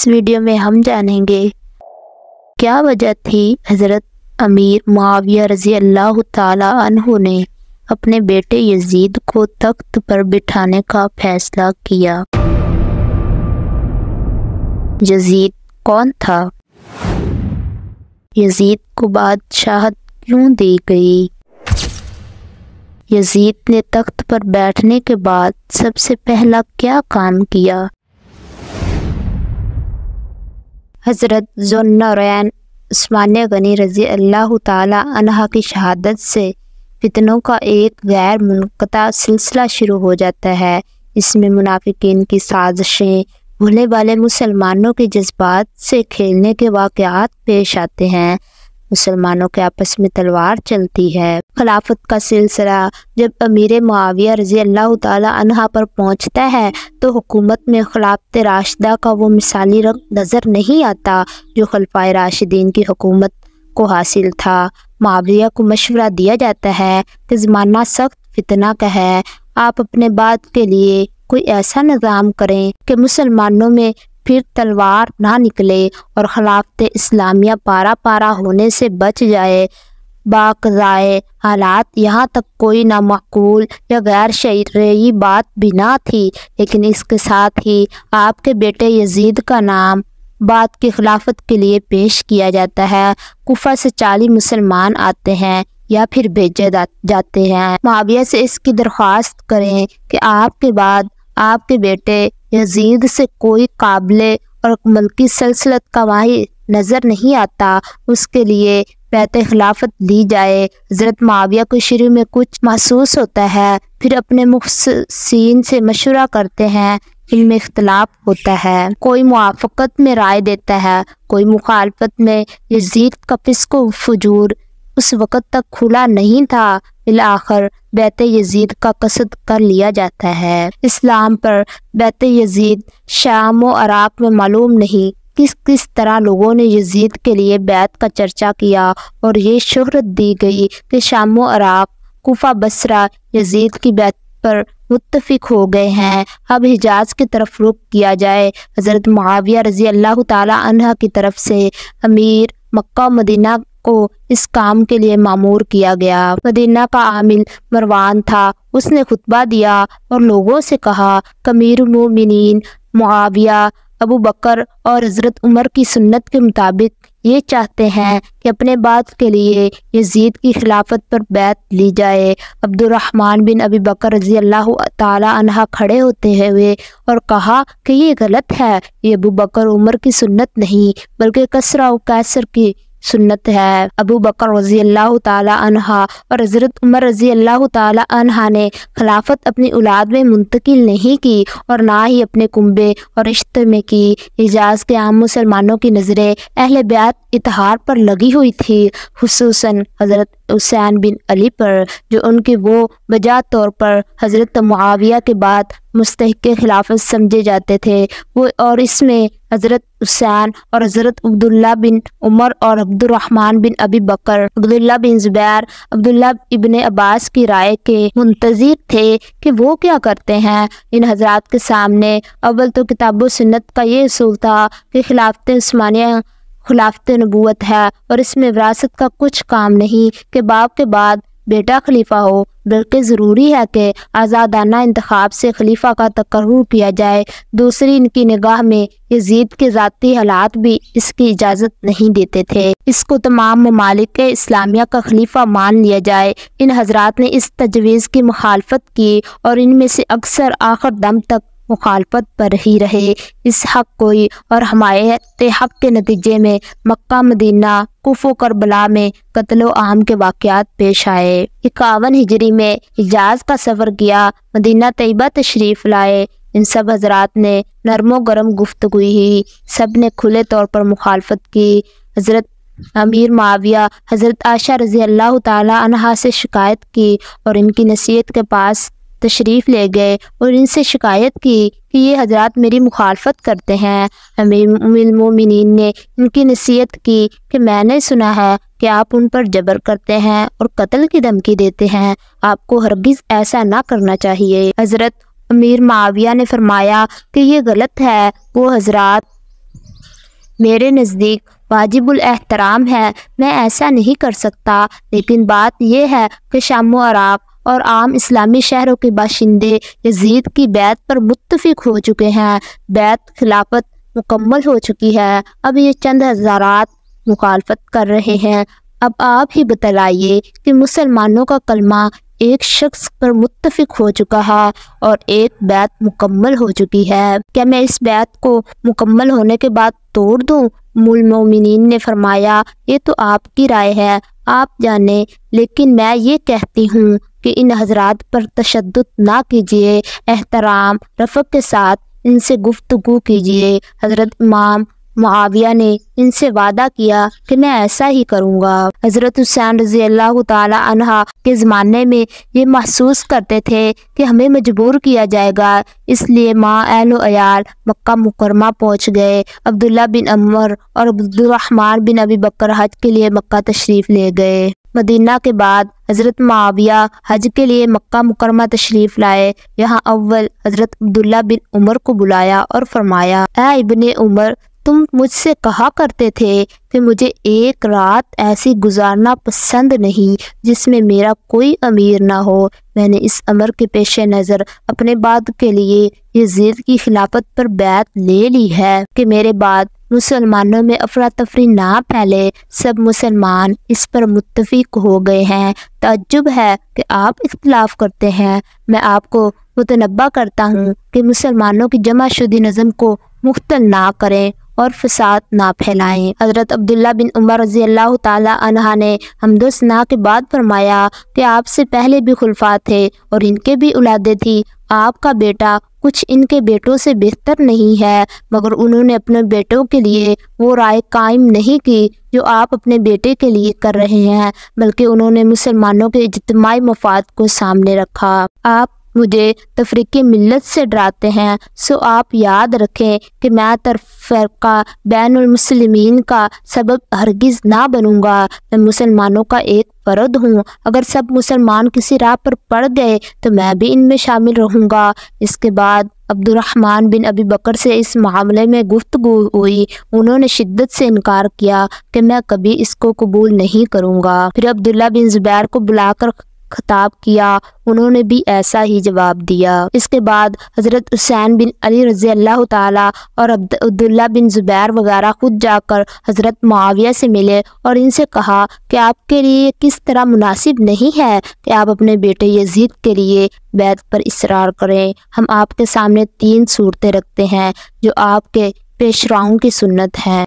اس video میں ہم جانیں گے کیا وجہ تھی حضرت امیر معاویہ رضی اللہ تعالی عنہ نے اپنے بیٹے یزید کو تخت پر بٹھانے کا فیصلہ کیا۔ یزید کون تھا؟ یزید کو بادشاہت کیوں دی گئی؟ یزید نے تخت پر بیٹھنے کے بعد سب سے پہلا کیا کام کیا؟ حضرت ذوالنورین عثمان غنی رضی اللہ تعالی عنہ کی شہادت سے فتنوں کا ایک غیر منقطع سلسلہ شروع ہو جاتا ہے۔ اس میں منافقین کی سازشیں، بھولے والے مسلمانوں کے جذبات سے کھیلنے کے واقعات پیش آتے ہیں، مسلمانوں کے آپس میں تلوار چلتی ہے۔ خلافت کا سلسلہ جب امیر معاویہ رضی اللہ تعالی عنہ پر پہنچتا ہے تو حکومت میں خلافت راشدہ کا وہ مثالی رنگ نظر نہیں آتا جو خلفائے راشدین کی حکومت کو حاصل تھا۔ معاویہ کو مشورہ دیا جاتا ہے کہ زمانہ سخت فتنہ کا ہے، آپ اپنے بعد کے لیے کوئی ایسا نظام کریں کہ مسلمانوں میں پھر تلوار نہ نکلے اور خلافت اسلامیہ پارا پارا ہونے سے بچ جائے۔ باقضائے حالات یہاں تک کوئی نامعقول یا غیر شرعی بات بھی نہ تھی، لیکن اس کے ساتھ ہی آپ کے بیٹے یزید کا نام بعد کی خلافت کے لیے پیش کیا جاتا ہے۔ کوفہ سے 40 مسلمان آتے ہیں یا پھر بھیجے جاتے ہیں، معاویہ سے اس کی درخواست کریں کہ آپ کے بعد آپ کے بیٹے یزید سے کوئی قابل اور ملکی سلطنت کا واحد نظر نہیں آتا، اس کے لیے بیعت خلافت دی جائے۔ حضرت معاویہ کو شروع میں کچھ محسوس ہوتا ہے، پھر اپنے مخلصین سے مشورہ کرتے ہیں، ان میں اختلاف ہوتا ہے، کوئی موافقت میں رائے دیتا ہے، کوئی مخالفت میں۔ یزید کا فسق و فجور اس وقت تک کھلا نہیں تھا، بالآخر بیعت یزید کا قصد کر لیا جاتا ہے۔ اسلام پر بیعت یزید شام و عراق میں معلوم نہیں کس طرح لوگوں نے یزید کے لیے بیعت کا چرچا کیا اور یہ شہرت دی گئی کہ شام و عراق، کوفہ، بصرہ یزید کی بیعت پر متفق ہو گئے ہیں، اب حجاز کی طرف رخ کیا جائے۔ حضرت معاویہ رضی اللہ تعالی عنہ کی طرف سے امیر مکہ و مدینہ کو اس کام کے لیے مامور کیا گیا۔ مدینہ کا عامل مروان تھا، اس نے خطبہ دیا اور لوگوں سے کہا کہ امیر المومنین معاویہ، ابو بکر اور حضرت عمر کی سنت کے مطابق یہ چاہتے ہیں کہ اپنے بعد کے لیے یزید کی خلافت پر بیعت لی جائے۔ عبد الرحمن بن ابی بکر رضی اللہ تعالی عنہ کھڑے ہوتے ہوئے اور کہا کہ یہ غلط ہے، یہ ابو بکر عمر کی سنت نہیں بلکہ کسریٰ و قیصر کی سنت ہے۔ ابو بکر رضی اللہ تعالی عنہ اور حضرت عمر رضی اللہ تعالی عنہ نے خلافت اپنی اولاد میں منتقل نہیں کی اور نہ ہی اپنے کنبے اور رشتے میں کی۔ حجاز کے عام مسلمانوں کی نظریں اہل بیعت اطہار پر لگی ہوئی تھی، خصوصاً حضرت حسین بن علی پر، جو ان کی وہ بجا طور پر حضرت معاویہ کے بعد مستحق خلافت سمجھے جاتے تھے، وہ اور اس میں حضرت حسین اور حضرت عبداللہ بن عمر اور عبد الرحمن بن ابی بکر، عبداللہ بن زبیر، عبداللہ ابن عباس کی رائے کے منتظر تھے کہ وہ کیا کرتے ہیں۔ ان حضرات کے سامنے اول تو کتاب و سنت کا یہ اصول تھا کہ خلافت عثمانیہ خلافت نبوت ہے اور اس میں وراثت کا کچھ کام نہیں کہ باپ کے بعد بیٹا خلیفہ ہو، بلکہ ضروری ہے کہ آزادانہ انتخاب سے خلیفہ کا تقرر کیا جائے۔ دوسری، ان کی نگاہ میں یزید کے ذاتی حالات بھی اس کی اجازت نہیں دیتے تھے، اس کو تمام ممالک اسلامیہ کا خلیفہ مان لیا جائے۔ ان حضرات نے اس تجویز کی مخالفت کی اور ان میں سے اکثر آخر دم تک مخالفت پر ہی رہے۔ اس حق گوئی اور حمایت حق کے نتیجے میں مکہ، مدینہ، کوفہ و کربلا میں قتل و عام کے واقعات پیش آئے۔ 51 ہجری میں حجاز کا سفر کیا، مدینہ طیبہ تشریف لائے۔ ان سب حضرات نے نرم و گرم گفتگو کی، سب نے کھلے طور پر مخالفت کی۔ حضرت امیر معاویہ حضرت عائشہ رضی اللہ تعالی عنہا سے شکایت کی اور ان کی نصیحت کے پاس تشریف لے گئے اور ان سے شکایت کی کہ یہ حضرات میری مخالفت کرتے ہیں۔ امیر المومنین نے ان کی نصیحت کی کہ میں نے سنا ہے کہ آپ ان پر جبر کرتے ہیں اور قتل کی دھمکی دیتے ہیں، آپ کو ہرگز ایسا نہ کرنا چاہیے۔ حضرت امیر معاویہ نے فرمایا کہ یہ غلط ہے۔ وہ حضرات میرے نزدیک واجب الاحترام ہے، میں ایسا نہیں کر سکتا، لیکن بات یہ ہے کہ شام و عراق اور عام اسلامی شہروں کے باشندے یزید کی بیعت پر متفق ہو چکے ہیں، بیعت خلافت مکمل ہو چکی ہے، اب یہ چند ہزارات مخالفت کر رہے ہیں۔ اب آپ ہی بتلائیے کہ مسلمانوں کا کلمہ ایک شخص پر متفق ہو چکا ہے اور ایک بیعت مکمل ہو چکی ہے، کیا میں اس بیعت کو مکمل ہونے کے بعد توڑ دوں؟ مومنین نے فرمایا، یہ تو آپ کی رائے ہے، آپ جانیں، لیکن میں یہ کہتی ہوں کہ ان حضرات پر تشدد نہ کیجیے، احترام رفق کے ساتھ ان سے گفتگو کیجیے۔ حضرت امام معاویہ نے ان سے وعدہ کیا کہ میں ایسا ہی کروں گا۔ حضرت حسین رضی اللہ تعالی عنہ کے زمانے میں یہ محسوس کرتے تھے کہ ہمیں مجبور کیا جائے گا، اس لیے ماں اہل و عیال مکہ مکرمہ پہنچ گئے۔ عبداللہ بن عمر اور عبدالرحمن بن ابی بکر حج کے لیے مکہ تشریف لے گئے۔ مدینہ کے بعد حضرت معاویہ حج کے لیے مکہ مکرمہ تشریف لائے۔ یہاں اول حضرت عبداللہ بن عمر کو بلایا اور فرمایا، اے ابن عمر، تم مجھ سے کہا کرتے تھے کہ مجھے ایک رات ایسی گزارنا پسند نہیں جس میں میرا کوئی امیر نہ ہو۔ میں نے اس امر کے پیش نظر اپنے بعد کے لیے یزید کی خلافت پر بیعت لے لی ہے کہ میرے بعد مسلمانوں میں افراتفری نہ پھیلے۔ سب مسلمان اس پر متفق ہو گئے ہیں، تعجب ہے کہ آپ اختلاف کرتے ہیں۔ میں آپ کو متنبہ کرتا ہوں کہ مسلمانوں کی جمع شدی نظم کو مختل نہ کریں اور فساد نہ پھیلائیں۔ حضرت عبداللہ بن عمر رضی اللہ تعالی عنہ نے حمد و ثنا کے بعد فرمایا کہ آپ سے پہلے بھی خلفاء تھے اور ان کے بھی اولادیں تھی، آپ کا بیٹا کچھ ان کے بیٹوں سے بہتر نہیں ہے، مگر انہوں نے اپنے بیٹوں کے لیے وہ رائے قائم نہیں کی جو آپ اپنے بیٹے کے لیے کر رہے ہیں، بلکہ انہوں نے مسلمانوں کے اجتماعی مفاد کو سامنے رکھا۔ آپ مجھے تفریق ملت سے ڈراتے ہیں، سو آپ یاد رکھیں کہ میں تفرقہ بین المسلمین کا سبب ہرگز نہ بنوں گا۔ میں مسلمانوں کا ایک فرد ہوں، اگر سب مسلمان کسی راہ پر پڑ گئے تو میں بھی ان میں شامل رہوں گا۔ اس کے بعد عبدالرحمن بن ابی بکر سے اس معاملے میں گفتگو ہوئی، انہوں نے شدت سے انکار کیا کہ میں کبھی اس کو قبول نہیں کروں گا۔ پھر عبداللہ بن زبیر کو بلا کر خطاب کیا، انہوں نے بھی ایسا ہی جواب دیا۔ اس کے بعد حضرت حسین بن علی رضی اللہ تعالی اور عبداللہ بن زبیر وغیرہ خود جا کر حضرت معاویہ سے ملے اور ان سے کہا کہ آپ کے لیے کس طرح مناسب نہیں ہے کہ آپ اپنے بیٹے یزید کے لیے بیعت پر اصرار کریں۔ ہم آپ کے سامنے 3 صورتیں رکھتے ہیں جو آپ کے پیشراؤں کی سنت ہیں،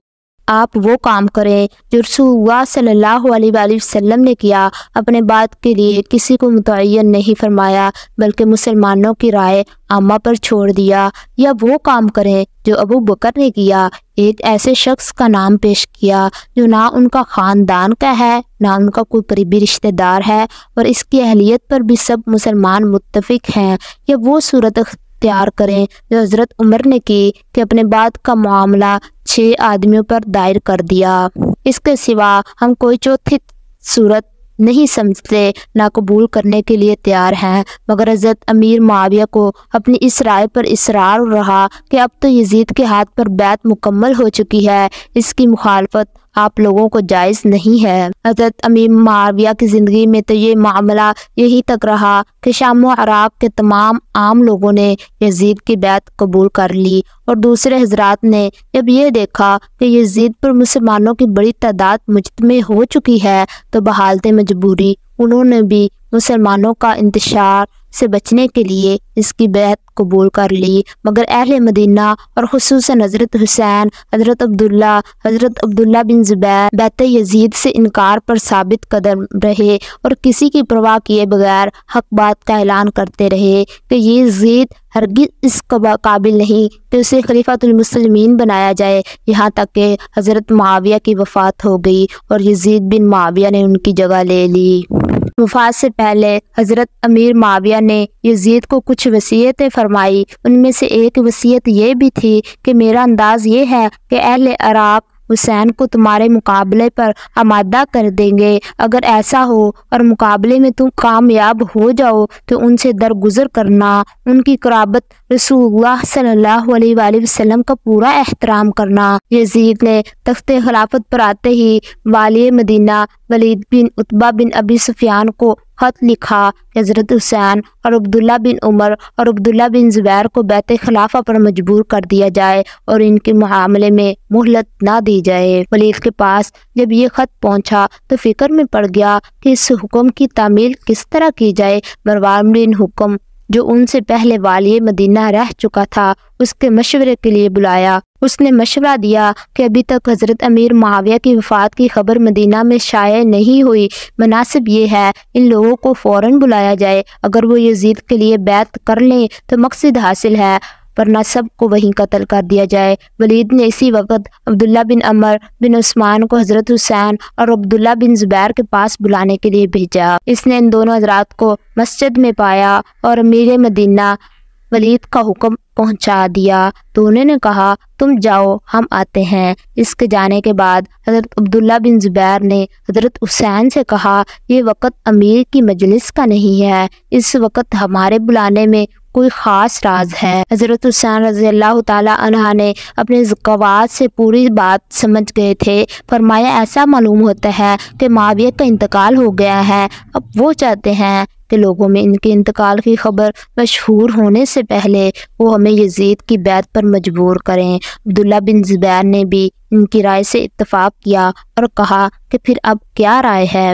آپ وہ کام کریں جو رسول اللہ صلی اللہ علیہ وآلہ وسلم نے کیا، اپنے بات کے لیے کسی کو متعین نہیں فرمایا بلکہ مسلمانوں کی رائے عامہ پر چھوڑ دیا، یا وہ کام کریں جو ابو بکر نے کیا، ایک ایسے شخص کا نام پیش کیا جو نہ ان کا خاندان کا ہے نہ ان کا کوئی قریبی رشتہ دار ہے اور اس کی اہلیت پر بھی سب مسلمان متفق ہیں، یا وہ صورت اختیار کریں جو حضرت عمر نے کی کہ اپنے بعد کا معاملہ 6 آدمیوں پر دائر کر دیا۔ اس کے سوا ہم کوئی چوتھی صورت نہیں سمجھتے، نہ قبول کرنے کے لیے تیار ہیں، مگر حضرت امیر معاویہ کو اپنی اس رائے پر اصرار رہا کہ اب تو یزید کے ہاتھ پر بیعت مکمل ہو چکی ہے، اس کی مخالفت آپ لوگوں کو جائز نہیں ہے۔ حضرت امیر معاویہ کی زندگی میں تو یہ معاملہ یہی تک رہا کہ شام و عراق کے تمام عام لوگوں نے یزید کی بیعت قبول کر لی، اور دوسرے حضرات نے جب یہ دیکھا کہ یزید پر مسلمانوں کی بڑی تعداد مجتمع ہو چکی ہے تو بحالت مجبوری انہوں نے بھی مسلمانوں کا انتشار سے بچنے کے لیے اس کی بیعت قبول کر لی، مگر اہل مدینہ اور خصوصاً حضرت حسین، حضرت عبداللہ بن زبیر بیعت یزید سے انکار پر ثابت قدم رہے اور کسی کی پرواہ کیے بغیر حق بات کا اعلان کرتے رہے کہ یہ یزید ہرگز اس قابل نہیں کہ اسے خلیفۃ المسلمین بنایا جائے، یہاں تک کہ حضرت معاویہ کی وفات ہو گئی اور یزید بن معاویہ نے ان کی جگہ لے لی۔ وفات سے پہلے حضرت امیر معاویہ نے یزید کو کچھ وصیتیں فرمائی، ان میں سے ایک وصیت یہ بھی تھی کہ میرا انداز یہ ہے کہ اہل عراق حسین کو تمہارے مقابلے پر آمادہ کر دیں گے۔ اگر ایسا ہو اور مقابلے میں تم کامیاب ہو جاؤ تو ان سے درگزر کرنا، ان کی قرابت رسول اللہ صلی اللہ علیہ وآلہ وسلم کا پورا احترام کرنا۔ یزید نے تخت خلافت پر آتے ہی والی مدینہ ولید بن عتبہ بن ابی سفیان کو خط لکھا کہ حضرت حسین اور عبداللہ بن عمر اور عبداللہ بن زبیر کو بیعت خلافہ پر مجبور کر دیا جائے اور ان کے معاملے میں مہلت نہ دی جائے۔ ولید کے پاس جب یہ خط پہنچا تو فکر میں پڑ گیا کہ اس حکم کی تعمیل کس طرح کی جائے۔ مروان بن حکم جو ان سے پہلے والی مدینہ رہ چکا تھا اس کے مشورے کے لیے بلایا۔ اس نے مشورہ دیا کہ ابھی تک حضرت امیر معاویہ کی وفات کی خبر مدینہ میں شائع نہیں ہوئی، مناسب یہ ہے ان لوگوں کو فوراً بلایا جائے، اگر وہ یزید کے لیے بیعت کر لیں تو مقصد حاصل ہے، ورنہ سب کو وہیں قتل کر دیا جائے۔ ولید نے اسی وقت عبداللہ بن عمر بن عثمان کو حضرت حسین اور عبداللہ بن زبیر کے پاس بلانے کے لیے بھیجا۔ اس نے ان دونوں حضرات کو مسجد میں پایا اور امیر مدینہ ولید کا حکم پہنچا دیا تو انہوں نے کہا تم جاؤ ہم آتے ہیں۔ اس کے جانے کے بعد حضرت عبداللہ بن زبیر نے حضرت حسین سے کہا یہ وقت امیر کی مجلس کا نہیں ہے، اس وقت ہمارے بلانے میں کوئی خاص راز ہے۔ حضرت حسین رضی اللہ تعالی عنہ نے اپنے قوات سے پوری بات سمجھ گئے تھے۔ فرمایا ایسا معلوم ہوتا ہے کہ معاویہ کا انتقال ہو گیا ہے، اب وہ چاہتے ہیں کہ لوگوں میں ان کے انتقال کی خبر مشہور ہونے سے پہلے وہ ہمیں یزید کی بیعت پر مجبور کریں۔ عبداللہ بن زبیر نے بھی ان کی رائے سے اتفاق کیا اور کہا کہ پھر اب کیا رائے ہے؟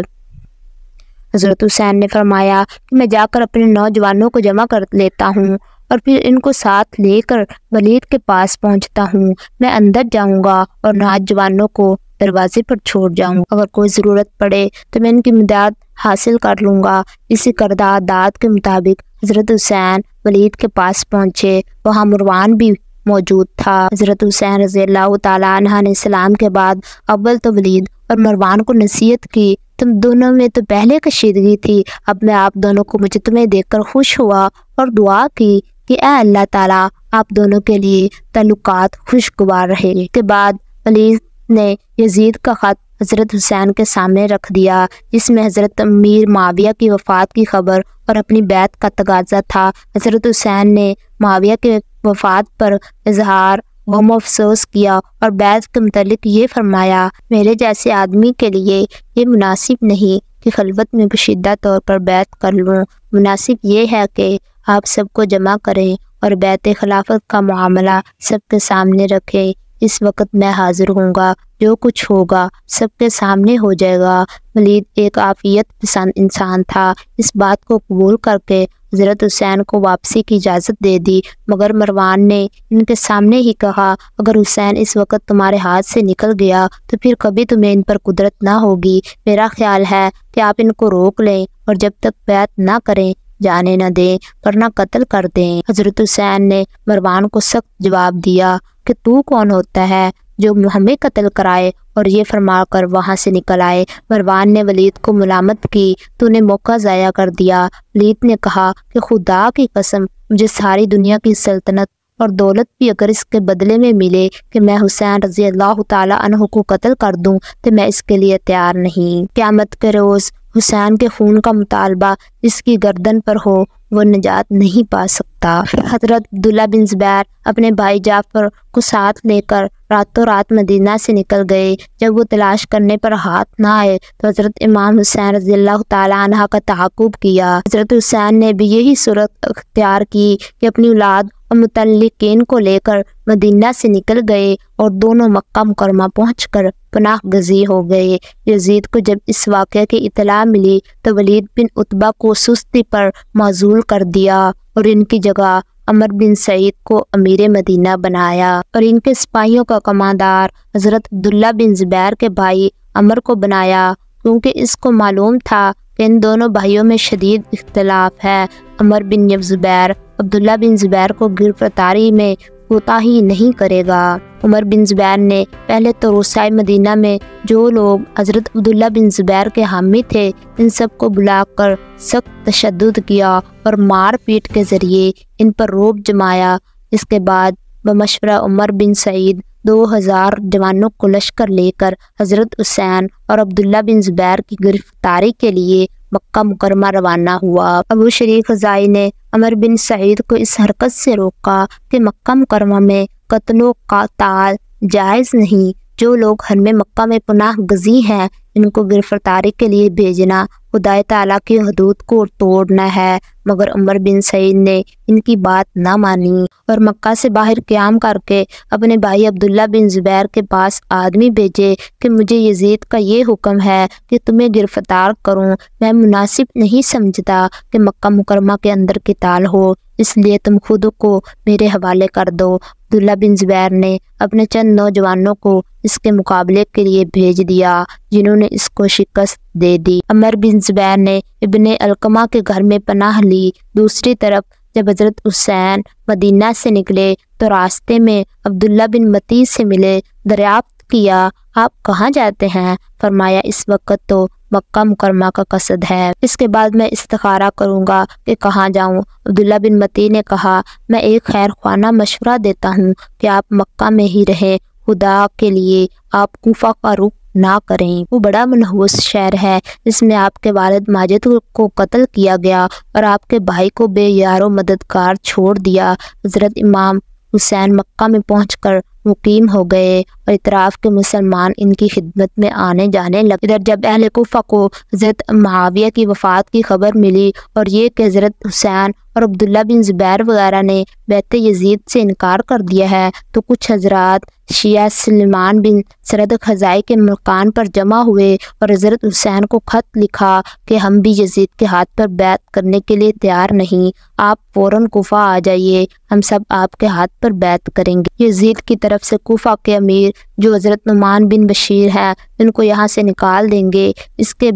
حضرت حسین نے فرمایا کہ میں جا کر اپنے نوجوانوں کو جمع کر لیتا ہوں اور پھر ان کو ساتھ لے کر ولید کے پاس پہنچتا ہوں۔ میں اندر جاؤں گا اور نوجوانوں کو دروازے پر چھوڑ جاؤں گا، اگر کوئی ضرورت پڑے تو میں ان کی مدد حاصل کر لوں گا۔ اسی کردہ عادات کے مطابق حضرت حسین ولید کے پاس پہنچے، وہاں مروان بھی موجود تھا۔ حضرت حسین رضی اللہ تعالی عنہ نے سلام کے بعد اول تو ولید اور مروان کو نصیحت کی تم دونوں میں تو پہلے کشیدگی تھی، اب میں آپ دونوں کو مجتمع دیکھ کر خوش ہوا اور دعا کی کہ اے اللہ تعالیٰ آپ دونوں کے لیے تعلقات خوشگوار رہے۔ کے بعد ولید نے یزید کا خط حضرت حسین کے سامنے رکھ دیا جس میں حضرت امیر معاویہ کی وفات کی خبر اور اپنی بیعت کا تقاضا تھا۔ حضرت حسین نے معاویہ کے وفات پر اظہار غم و افسوس کیا اور بیعت کے متعلق یہ فرمایا میرے جیسے آدمی کے لیے یہ مناسب نہیں کہ خلوت میں کشیدہ طور پر بیعت کر لوں، مناسب یہ ہے کہ آپ سب کو جمع کریں اور بیعت خلافت کا معاملہ سب کے سامنے رکھیں۔ اس وقت میں حاضر ہوں گا، جو کچھ ہوگا سب کے سامنے ہو جائے گا۔ ولید ایک عافیت پسند انسان تھا، اس بات کو قبول کر کے حضرت حسین کو واپسی کی اجازت دے دی، مگر مروان نے ان کے سامنے ہی کہا اگر حسین اس وقت تمہارے ہاتھ سے نکل گیا تو پھر کبھی تمہیں ان پر قدرت نہ ہوگی۔ میرا خیال ہے کہ آپ ان کو روک لیں اور جب تک بیعت نہ کریں جانے نہ دیں ورنہ قتل کر دیں۔ حضرت حسین نے مروان کو سخت جواب دیا کہ تو کون ہوتا ہے جو ہمیں قتل کرائے، اور یہ فرما کر وہاں سے نکل آئے۔ مروان نے ولید کو ملامت کی تو نے موقع ضائع کر دیا۔ ولید نے کہا کہ خدا کی قسم مجھے ساری دنیا کی سلطنت اور دولت بھی اگر اس کے بدلے میں ملے کہ میں حسین رضی اللہ تعالی عنہ کو قتل کر دوں تو میں اس کے لیے تیار نہیں۔ قیامت کے روز حسین کے خون کا مطالبہ جس کی گردن پر ہو وہ نجات نہیں پا سکتا۔ حضرت عبداللہ بن زبیر اپنے بھائی جعفر کو ساتھ لے کر راتوں رات مدینہ سے نکل گئے۔ جب وہ تلاش کرنے پر ہاتھ نہ آئے تو حضرت امام حسین رضی اللہ تعالی عنہ کا تعاقب کیا۔ حضرت حسین نے بھی یہی صورت اختیار کی کہ اپنی اولاد اور متعلقین کو لے کر مدینہ سے نکل گئے اور دونوں مکہ مکرمہ پہنچ کر پناہ گزین ہو گئے۔ یزید کو جب اس واقعے کی اطلاع ملی تو ولید بن عتبہ کو سستی پر معزول کر دیا اور ان کی جگہ عمر بن سعید کو امیر مدینہ بنایا اور ان کے سپاہیوں کا کماندار حضرت عبداللہ بن زبیر کے بھائی عمر کو بنایا، کیونکہ اس کو معلوم تھا کہ ان دونوں بھائیوں میں شدید اختلاف ہے۔ عمر بن زبیر عبداللہ بن زبیر کو گرفتاری میں کوتاہی نہیں کرے گا۔ عمر بن زبیر نے پہلے تو روسائے مدینہ میں جو لوگ حضرت عبداللہ بن زبیر کے حامی تھے ان سب کو بلا کر سخت تشدد کیا اور مار پیٹ کے ذریعے ان پر رعب جمایا۔ اس کے بعد بمشورہ عمر بن سعید 2000 جوانوں کو لشکر لے کر حضرت حسین اور عبداللہ بن زبیر کی گرفتاری کے لیے مکہ مکرمہ روانہ ہوا۔ ابو شریک خزائی نے عمر بن سعید کو اس حرکت سے روکا کہ مکہ مکرمہ میں قتل و قتال جائز نہیں، جو لوگ حرم مکہ میں پناہ گزین ہیں ان کو گرفتاری کے لیے بھیجنا خدا تعالیٰ کی حدود کو توڑنا ہے، مگر عمر بن سعید نے ان کی بات نہ مانی اور مکہ سے باہر قیام کر کے اپنے بھائی عبداللہ بن زبیر کے پاس آدمی بھیجے کہ مجھے یزید کا یہ حکم ہے کہ تمہیں گرفتار کروں، میں مناسب نہیں سمجھتا کہ مکہ مکرمہ کے اندر قتال ہو، اس لیے تم خود کو میرے حوالے کر دو۔ عبداللہ بن زبیر نے اپنے چند نوجوانوں کو اس کے مقابلے کے لیے بھیج دیا، جنہوں نے اس کو شکست دے دی۔ عمر بن زبیر نے ابن علقمہ کے گھر میں پناہ لی۔ دوسری طرف جب حضرت حسین مدینہ سے نکلے تو راستے میں عبداللہ بن متی سے ملے، دریافت کیا آپ کہاں جاتے ہیں؟ فرمایا اس وقت تو مکہ مکرمہ کا قصد ہے، اس کے بعد میں استخارہ کروں گا کہ کہاں جاؤں۔ عبداللہ بن متی نے کہا میں ایک خیر خواہ مشورہ دیتا ہوں کہ آپ مکہ میں ہی رہیں، خدا کے لیے آپ کوفہ کا رخ نہ کریں، وہ بڑا منحوس شہر ہے، اس میں آپ کے والد ماجد کو قتل کیا گیا اور آپ کے بھائی کو بے یار و مددگار چھوڑ دیا۔ حضرت امام حسین مکہ میں پہنچ کر مقیم ہو گئے اور اطراف کے مسلمان ان کی خدمت میں آنے جانے لگے۔ ادھر جب اہل کوفہ کو حضرت معاویہ کی وفات کی خبر ملی اور یہ کہ حضرت حسین اور عبداللہ بن زبیر وغیرہ نے بیعت یزید سے انکار کر دیا ہے تو کچھ حضرات شیعہ سلیمان بن سرد خزائی کے مکان پر جمع ہوئے اور حضرت حسین کو خط لکھا کہ ہم بھی یزید کے ہاتھ پر بیعت کرنے کے لیے تیار نہیں، آپ فوراً کوفہ آ جائیے، ہم سب آپ کے ہاتھ پر بیعت کریں گے۔ یزید کی طرف سے کوفہ کے امیر جو حضرت نعمان بن بشیر ہیں ان کو یہاں سے نکال دیں گے۔ اس کے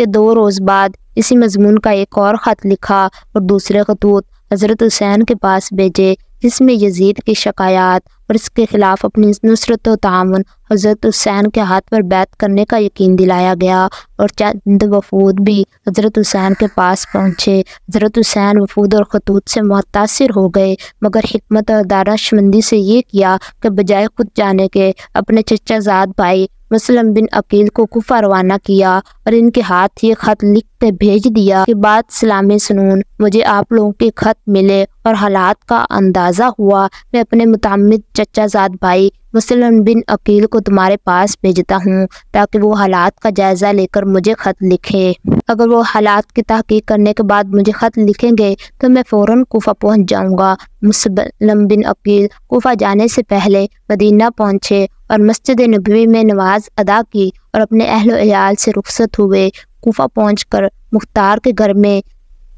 2 روز بعد اسی مضمون کا ایک اور خط لکھا اور دوسرے خطوط حضرت حسین کے پاس بھیجے جس میں یزید کی شکایات اور اس کے خلاف اپنی نصرت و تعاون حضرت حسین کے ہاتھ پر بیعت کرنے کا یقین دلایا گیا، اور چند وفود بھی حضرت حسین کے پاس پہنچے۔ حضرت حسین وفود اور خطوط سے متاثر ہو گئے، مگر حکمت اور دانش مندی سے یہ کیا کہ بجائے خود جانے کے اپنے چچا زاد بھائی مسلم بن عقیل کو کوفہ روانہ کیا اور ان کے ہاتھ یہ خط لکھ کے بھیج دیا کہ بات سلام سنون، مجھے آپ لوگوں کے خط ملے اور حالات کا اندازہ ہوا، میں اپنے متعمد چچا زاد بھائی مسلم بن عقیل کو تمہارے پاس بھیجتا ہوں تاکہ وہ حالات کا جائزہ لے کر مجھے خط لکھے۔ اگر وہ حالات کی تحقیق کرنے کے بعد مجھے خط لکھیں گے تو میں فوراً کوفہ پہنچ جاؤں گا۔ مسلم بن عقیل کوفہ جانے سے پہلے مدینہ پہنچے اور مسجد نبوی میں نماز ادا کی اور اپنے اہل و عیال سے رخصت ہوئے۔ کوفہ پہنچ کر مختار کے گھر میں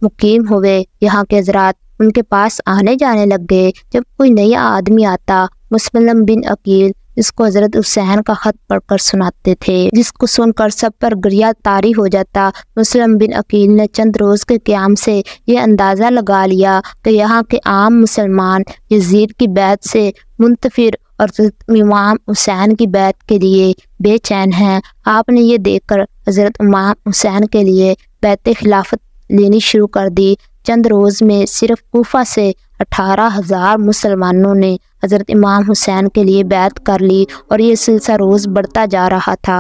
مقیم ہوئے۔ یہاں کے حضرات ان کے پاس آنے جانے لگ گئے۔ جب کوئی نیا آدمی آتا مسلم بن عقیل اس کو حضرت حسین کا خط پڑھ کر سناتے تھے، جس کو سن کر سب پر گریہ طاری ہو جاتا۔ مسلم بن عقیل نے چند روز کے قیام سے یہ اندازہ لگا لیا کہ یہاں کے عام مسلمان یزید کی بیعت سے منتفر اور امام حسین کی بیعت کے لیے بے چین ہیں۔ آپ نے یہ دیکھ کر حضرت امام حسین کے لیے بیعت خلافت لینی شروع کر دی۔ چند روز میں صرف کوفہ سے 18,000 مسلمانوں نے حضرت امام حسین کے لیے بیعت کر لی اور یہ سلسلہ روز بڑھتا جا رہا تھا۔